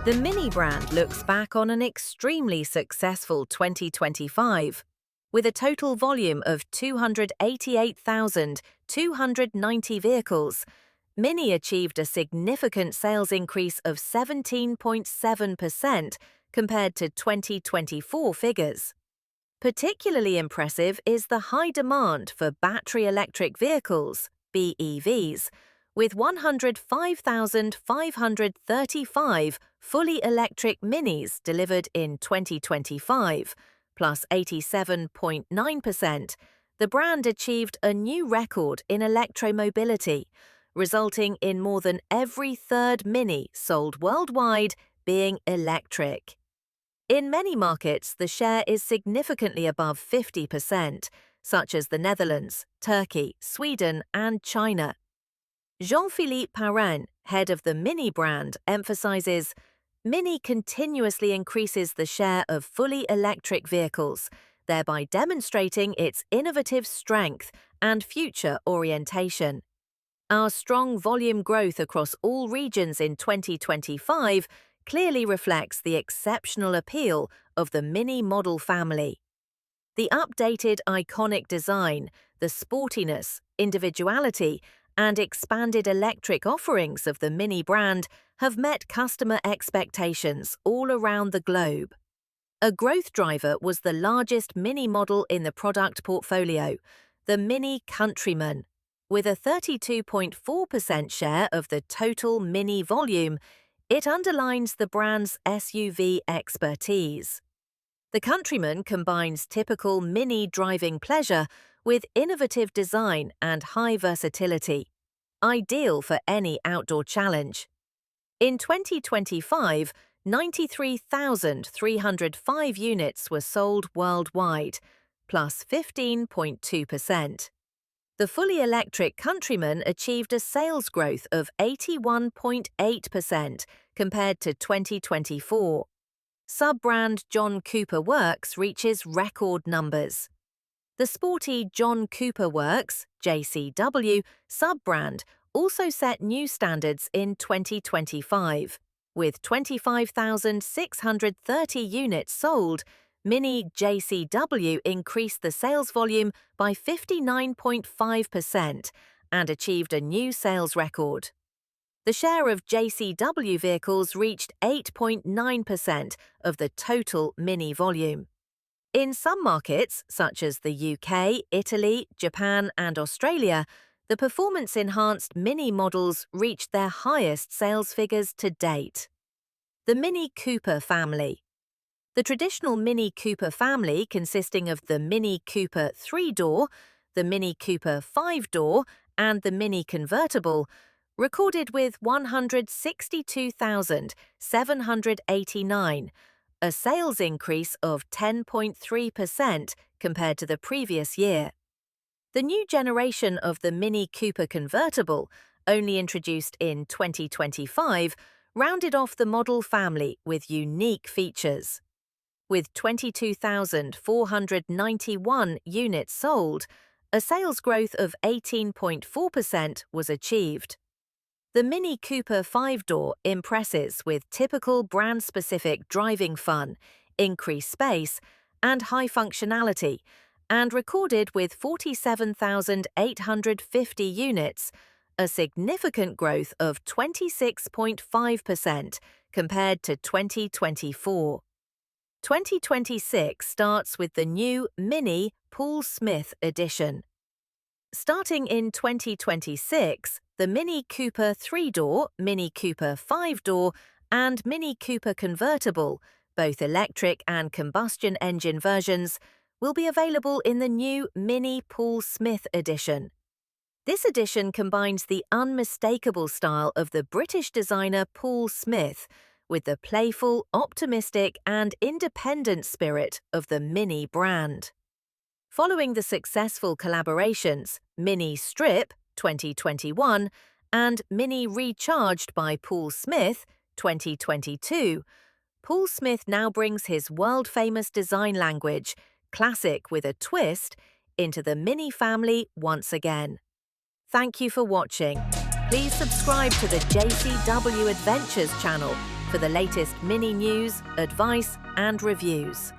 The Mini brand looks back on an extremely successful 2025. With a total volume of 288,290 vehicles, Mini achieved a significant sales increase of 17.7% compared to 2024 figures. Particularly impressive is the high demand for battery electric vehicles, BEVs, with 105,535 fully electric Minis delivered in 2025, plus 87.9%, the brand achieved a new record in electromobility, resulting in more than every third Mini sold worldwide being electric. In many markets, the share is significantly above 50%, such as the Netherlands, Turkey, Sweden, and China. Jean-Philippe Parrain, head of the Mini brand, emphasizes, Mini continuously increases the share of fully electric vehicles, thereby demonstrating its innovative strength and future orientation. Our strong volume growth across all regions in 2025 clearly reflects the exceptional appeal of the Mini model family. The updated iconic design, the sportiness, individuality, and expanded electric offerings of the Mini brand have met customer expectations all around the globe. A growth driver was the largest Mini model in the product portfolio, the Mini Countryman. With a 32.4% share of the total Mini volume, it underlines the brand's SUV expertise. The Countryman combines typical Mini driving pleasure with innovative design and high versatility, ideal for any outdoor challenge. In 2025, 93,305 units were sold worldwide, plus 15.2%. The fully electric Countryman achieved a sales growth of 81.8% compared to 2024. Sub-brand John Cooper Works reaches record numbers. The sporty John Cooper Works, JCW, sub-brand also set new standards in 2025. With 25,630 units sold, Mini JCW increased the sales volume by 59.5% and achieved a new sales record. The share of JCW vehicles reached 8.9% of the total Mini volume. In some markets, such as the UK, Italy, Japan, and Australia, the performance-enhanced Mini models reached their highest sales figures to date. The Mini Cooper family. The traditional Mini Cooper family, consisting of the Mini Cooper 3-door, the Mini Cooper 5-door, and the Mini Convertible, recorded with 162,789, a sales increase of 10.3% compared to the previous year. The new generation of the Mini Cooper Convertible, only introduced in 2025, rounded off the model family with unique features. With 22,491 units sold, a sales growth of 18.4% was achieved. The Mini Cooper 5-door impresses with typical brand-specific driving fun, increased space, and high functionality, and recorded with 47,850 units, a significant growth of 26.5% compared to 2024. 2026 starts with the new Mini Paul Smith edition. Starting in 2026, the Mini Cooper 3-door, Mini Cooper 5-door, and Mini Cooper Convertible, both electric and combustion engine versions, will be available in the new Mini Paul Smith edition. This edition combines the unmistakable style of the British designer Paul Smith with the playful, optimistic, and independent spirit of the Mini brand. Following the successful collaborations Mini Strip 2021 and Mini Recharged by Paul Smith 2022, Paul Smith now brings his world-famous design language, classic with a twist, into the Mini family once again. Thank you for watching. Please subscribe to the JCW Adventures channel for the latest Mini news, advice and reviews.